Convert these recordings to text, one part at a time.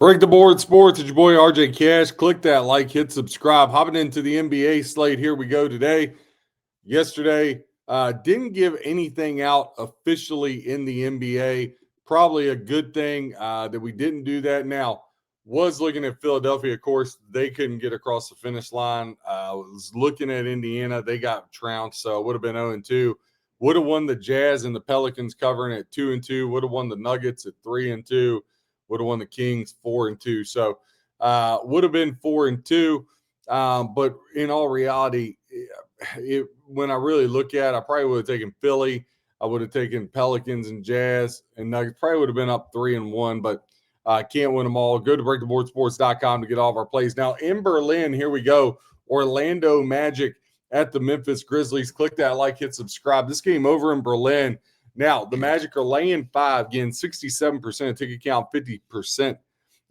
Break the board sports. It's your boy RJ Cash. Click that like, hit subscribe. Hopping into the NBA slate. Here we go today. Yesterday, didn't give anything out officially in the NBA. Probably a good thing that we didn't do that. Now, was looking at Philadelphia. Of course, they couldn't get across the finish line. Was looking at Indiana. They got trounced, so it would have been 0-2. Would have won the Jazz and the Pelicans covering at 2-2. Would have won the Nuggets at 3-2. Would have won the Kings 4-2. So would have been 4-2. But in all reality, when I really look at it, I probably would have taken Philly. I would have taken Pelicans and Jazz and Nuggets. Probably would have been up 3-1, but can't win them all. Go to breaktheboardsports.com to get all of our plays. Now in Berlin, here we go. Orlando Magic at the Memphis Grizzlies. Click that like, hit subscribe. This game over in Berlin. Now, the Magic are laying 5, again, 67% ticket count, 50%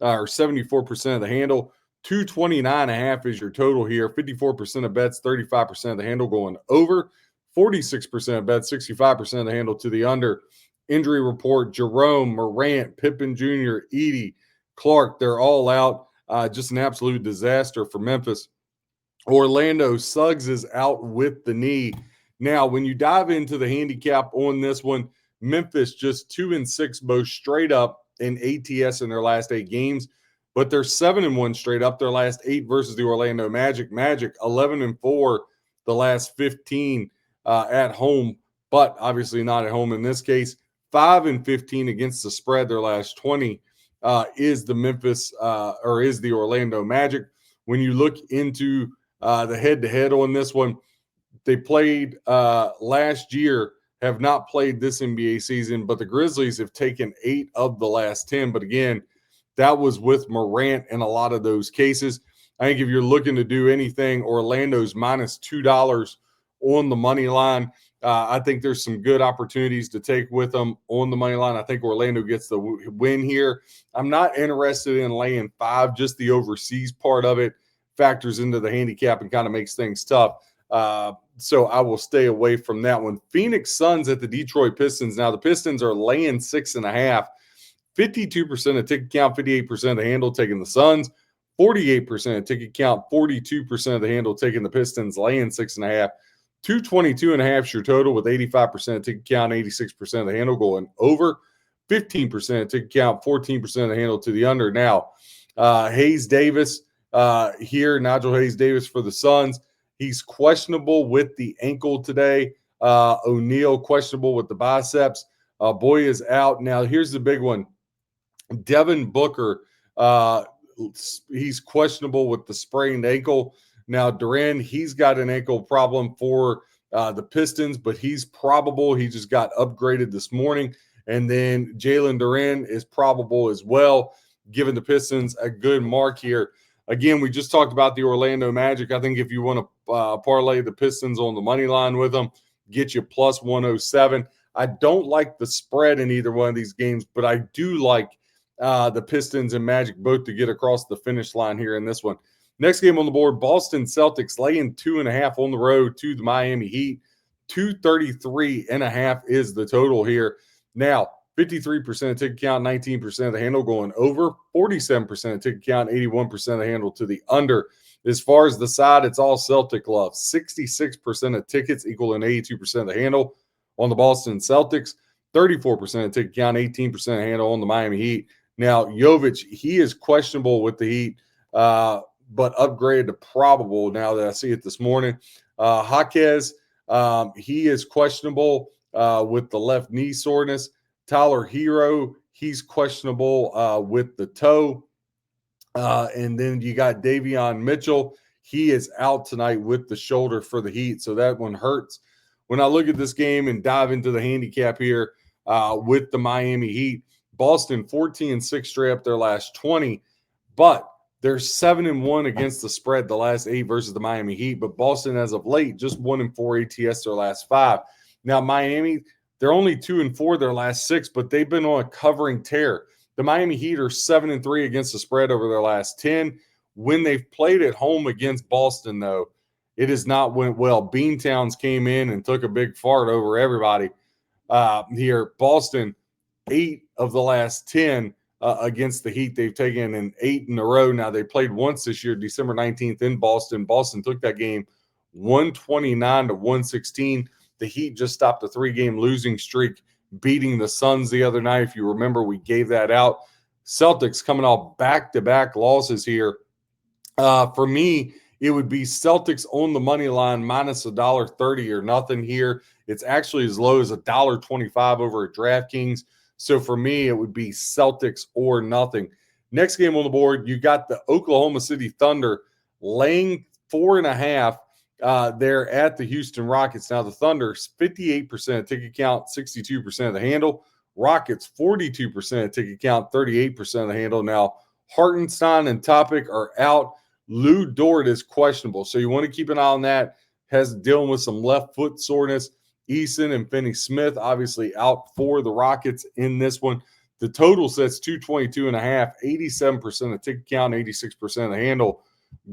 or 74% of the handle. 229.5 is your total here. 54% of bets, 35% of the handle going over. 46% of bets, 65% of the handle to the under. Injury report, Jerome, Morant, Pippen Jr., Edey, Clark, they're all out. Just an absolute disaster for Memphis. Orlando, Suggs is out with the knee. Now, when you dive into the handicap on this one, Memphis just 2-6 both straight up in ATS in their last 8 games, but they're 7-1 straight up their last 8 versus the Orlando Magic. Magic 11-4 the last 15 at home, but obviously not at home in this case. 5-15 against the spread their last 20 is the Memphis or is the Orlando Magic. When you look into the head-to-head on this one, they played last year, have not played this NBA season, but the Grizzlies have taken 8 of the last 10. But again, that was with Morant in a lot of those cases. I think if you're looking to do anything, Orlando's minus $2 on the money line. I think there's some good opportunities to take with them on the money line. I think Orlando gets the win here. I'm not interested in laying 5, just the overseas part of it factors into the handicap and kind of makes things tough. So I will stay away from that one. Phoenix Suns at the Detroit Pistons. Now the Pistons are laying 6.5. 52% of ticket count, 58% of the handle taking the Suns. 48% of ticket count, 42% of the handle taking the Pistons, laying 6.5. 222.5 is your total with 85% of ticket count, 86% of the handle going over. 15% of ticket count, 14% of the handle to the under. Now, Hayes Davis here, Nigel Hayes Davis for the Suns. He's questionable with the ankle today. O'Neal questionable with the biceps. Boy is out. Now, here's the big one. Devin Booker, he's questionable with the sprained ankle. Now, Durant, he's got an ankle problem for the Pistons, but he's probable. He just got upgraded this morning. And then Jalen Duran is probable as well, giving the Pistons a good mark here. Again, we just talked about the Orlando Magic. I think if you want to parlay the Pistons on the money line with them, get you plus 107. I don't like the spread in either one of these games, but I do like the Pistons and Magic both to get across the finish line here in this one. Next game on the board, Boston Celtics laying 2.5 on the road to the Miami Heat. 233.5 is the total here. Now, 53% of ticket count, 19% of the handle going over. 47% of ticket count, 81% of the handle to the under. As far as the side, it's all Celtic love. 66% of tickets equaling 82% of the handle on the Boston Celtics. 34% of ticket count, 18% of the handle on the Miami Heat. Now, Jovic, he is questionable with the Heat, but upgraded to probable now that I see it this morning. Jaquez, he is questionable with the left knee soreness. Tyler Hero, he's questionable with the toe. And then you got Davion Mitchell. He is out tonight with the shoulder for the Heat, so that one hurts. When I look at this game and dive into the handicap here with the Miami Heat, Boston 14-6 straight up their last 20, but they're 7-1 against the spread the last 8 versus the Miami Heat. But Boston, as of late, just 1-4 ATS their last 5. Now, Miami, they're only 2-4 their last 6, but they've been on a covering tear. The Miami Heat are 7-3 against the spread over their last 10. When they've played at home against Boston, though, it has not went well. Beantowns came in and took a big fart over everybody here. Boston, 8 of the last 10 against the Heat. They've taken an 8 in a row. Now, they played once this year, December 19th in Boston. Boston took that game 129-116. The Heat just stopped a 3-game losing streak, beating the Suns the other night. If you remember, we gave that out. Celtics coming off back-to-back losses here. For me, it would be Celtics on the money line minus $1.30 or nothing here. It's actually as low as $1.25 over at DraftKings. So for me, it would be Celtics or nothing. Next game on the board, you got the Oklahoma City Thunder laying 4.5. They're at the Houston Rockets. Now, the Thunder, 58% ticket count, 62% of the handle. Rockets, 42% ticket count, 38% of the handle. Now, Hartenstein and Topic are out. Lou Dort is questionable, so you want to keep an eye on that. Has dealing with some left foot soreness. Eason and Finney-Smith obviously out for the Rockets in this one. The total sets 222.5, 87% of ticket count, 86% of the handle.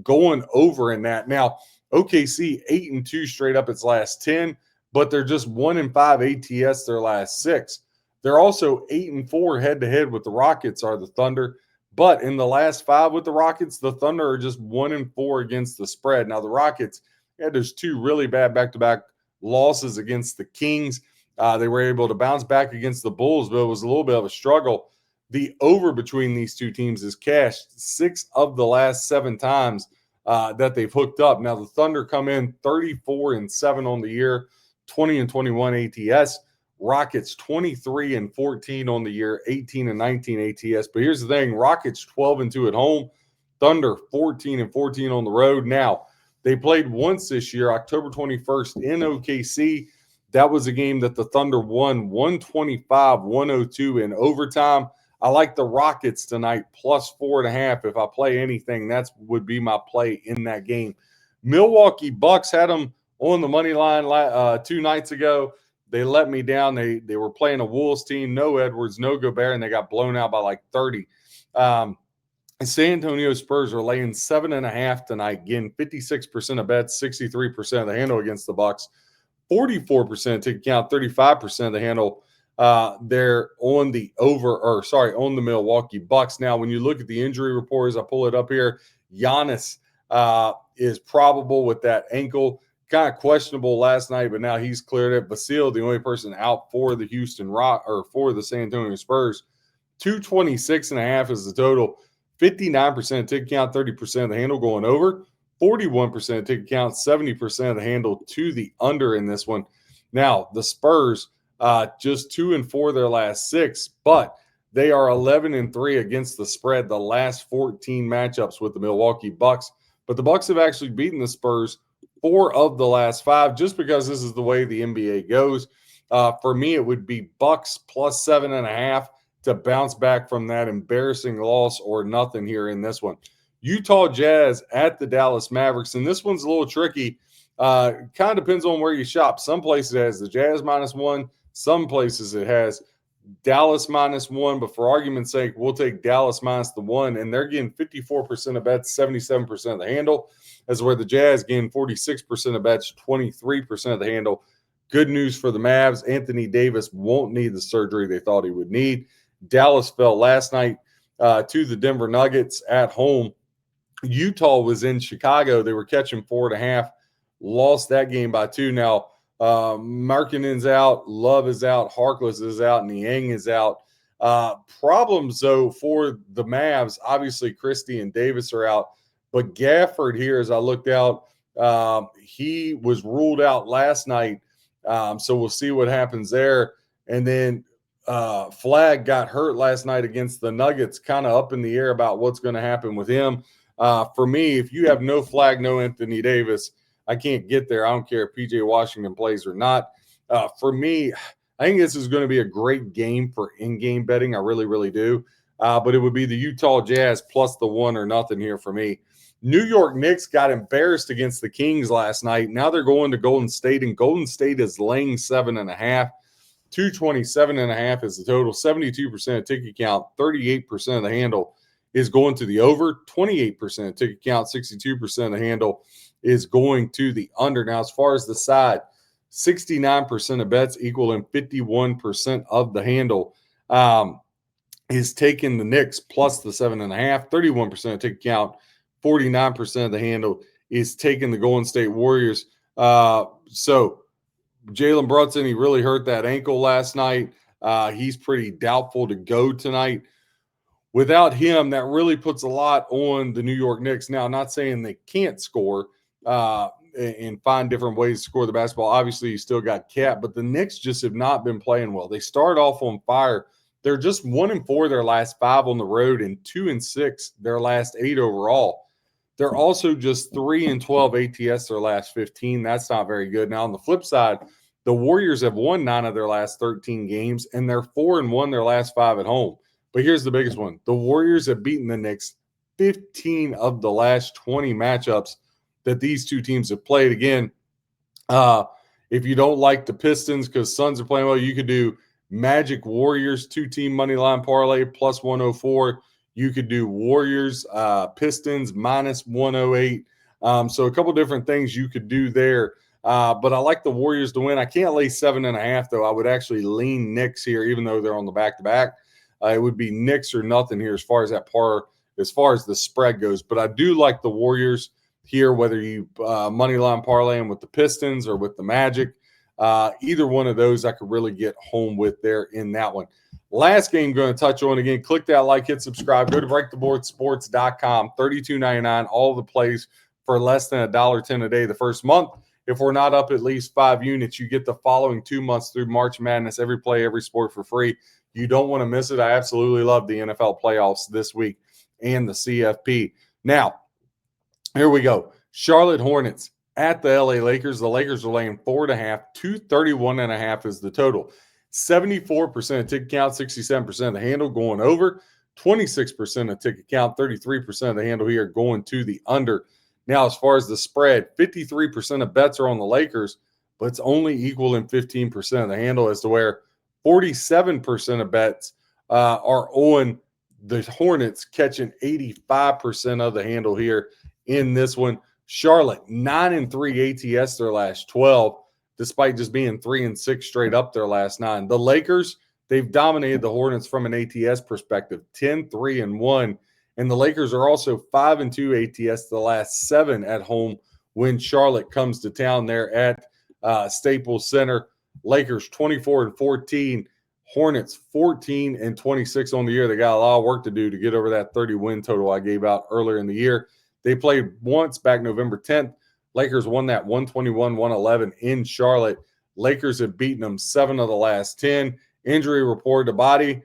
Going over in that. Now, OKC 8-2 straight up its last 10, but they're just 1-5 ATS their last 6. They're also 8-4 head-to-head with the Rockets are the Thunder. But in the last 5 with the Rockets, the Thunder are just 1-4 against the spread. Now, the Rockets had those 2 really bad back-to-back losses against the Kings. They were able to bounce back against the Bulls, but it was a little bit of a struggle. The over between these two teams is cashed 6 of the last 7 times that they've hooked up. Now, the Thunder come in 34-7 on the year, 20-21 ATS. Rockets 23-14 on the year, 18-19 ATS. But here's the thing: Rockets 12-2 at home, Thunder 14-14 on the road. Now, they played once this year, October 21st in OKC. That was a game that the Thunder won 125-102 in overtime. I like the Rockets tonight plus 4.5. If I play anything, that would be my play in that game. Milwaukee Bucks had them on the money line 2 nights ago. They let me down. They were playing a Wolves team, no Edwards, no Gobert, and they got blown out by like 30. And San Antonio Spurs are laying 7.5 tonight. Again, 56% of bets, 63% of the handle against the Bucks, 44% ticket count, 35% of the handle. They're on the on the Milwaukee Bucks. Now, when you look at the injury report, as I pull it up here, Giannis is probable with that ankle. Kind of questionable last night, but now he's cleared it. Vasil, the only person out for the for the San Antonio Spurs, 226.5 is the total. 59% ticket count, 30% of the handle going over. 41% ticket count, 70% of the handle to the under in this one. Now, the Spurs, just 2-4 their last 6, but they are 11-3 against the spread the last 14 matchups with the Milwaukee Bucks. But the Bucks have actually beaten the Spurs 4 of the last 5, just because this is the way the NBA goes. For me, it would be Bucks plus 7.5 to bounce back from that embarrassing loss or nothing here in this one. Utah Jazz at the Dallas Mavericks, and this one's a little tricky. Kind of depends on where you shop. Some places it has the Jazz -1. Some places it has Dallas -1, but for argument's sake, we'll take Dallas -1, and they're getting 54% of bets, 77% of the handle, as where the Jazz gain 46% of bets, 23% of the handle. Good news for the Mavs. Anthony Davis won't need the surgery they thought he would need. Dallas fell last night to the Denver Nuggets at home. Utah was in Chicago. They were catching 4.5, lost that game by 2. Now, Markkanen's out, Love is out, Harkless is out, Niang is out. Problems, though, for the Mavs. Obviously, Christie and Davis are out. But Gafford here, as I looked out, he was ruled out last night. So we'll see what happens there. And then Flagg got hurt last night against the Nuggets, kind of up in the air about what's going to happen with him. For me, if you have no Flagg, no Anthony Davis, I can't get there. I don't care if PJ Washington plays or not. For me, I think this is going to be a great game for in-game betting. I really, really do. But it would be the Utah Jazz plus the 1 or nothing here for me. New York Knicks got embarrassed against the Kings last night. Now they're going to Golden State, and Golden State is laying 7.5. 227.5 is the total. 72% ticket count, 38% of the handle is going to the over. 28% ticket count, 62% of the handle is going to the under. Now, as far as the side, 69% of bets equaling 51% of the handle. is taking the Knicks plus the 7.5, 31% of ticket count, 49% of the handle is taking the Golden State Warriors. So Jalen Brunson, he really hurt that ankle last night. He's pretty doubtful to go tonight. Without him, that really puts a lot on the New York Knicks. Now, not saying they can't score and find different ways to score the basketball. Obviously, you still got Cat, but the Knicks just have not been playing well. They start off on fire. They're just 1-4 their last 5 on the road and 2-6 their last 8 overall. They're also just 3-12 ATS their last 15. That's not very good. Now, on the flip side, the Warriors have won 9 of their last 13 games, and they're 4-1 their last 5 at home. But here's the biggest one. The Warriors have beaten the Knicks 15 of the last 20 matchups that these two teams have played. Again, if you don't like the Pistons because Suns are playing well, you could do Magic Warriors 2-team money line parlay plus 104. You could do Warriors Pistons minus 108. So a couple different things you could do there. But I like the Warriors to win. I can't lay 7.5 though. I would actually lean Knicks here, even though they're on the back-to-back. It would be Knicks or nothing here as far as that par, as far as the spread goes. But I do like the Warriors here, whether you money line parlay them with the Pistons or with the Magic. Either one of those I could really get home with there in that one. Last game going to touch on again. Click that like, hit subscribe. Go to breaktheboardsports.com. $32.99. All the plays for less than $1.10 a day the first month. If we're not up at least 5 units, you get the following 2 months through March Madness. Every play, every sport for free. You don't want to miss it. I absolutely love the NFL playoffs this week and the CFP. Now, here we go. Charlotte Hornets at the LA Lakers. The Lakers are laying 4.5. 231.5 is the total. 74% of ticket count, 67% of the handle going over. 26% of ticket count, 33% of the handle here going to the under. Now, as far as the spread, 53% of bets are on the Lakers, but it's only equal in 15% of the handle, as to where 47% of bets are on the Hornets, catching 85% of the handle here in this one. Charlotte, 9-3 ATS their last 12, despite just being 3-6 straight up their last 9. The Lakers, they've dominated the Hornets from an ATS perspective, 10-3-1. And the Lakers are also 5-2 ATS the last 7 at home when Charlotte comes to town there at Staples Center. Lakers 24-14, Hornets 14-26 on the year. They got a lot of work to do to get over that 30 win total I gave out earlier in the year. They played once back November 10th. Lakers won that 121-111 in Charlotte. Lakers have beaten them 7 of the last 10. Injury report, Abadi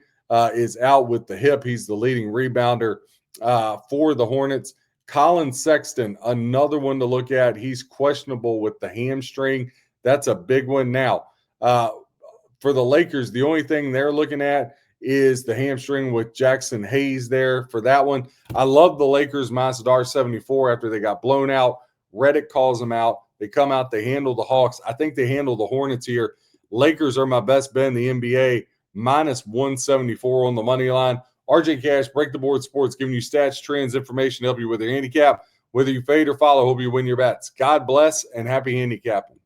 is out with the hip. He's the leading rebounder for the Hornets. Colin Sexton, another one to look at. He's questionable with the hamstring. That's a big one. Now, for the Lakers, the only thing they're looking at is the hamstring with Jackson Hayes there for that one. I love the Lakers minus $1.74 after they got blown out. Reddick calls them out. They come out, they handle the Hawks. I think they handle the Hornets here. Lakers are my best bet in the NBA, minus 174 on the money line. RJ Cash, Break the Board Sports, giving you stats, trends, information to help you with your handicap. Whether you fade or follow, hope you win your bets. God bless and happy handicapping.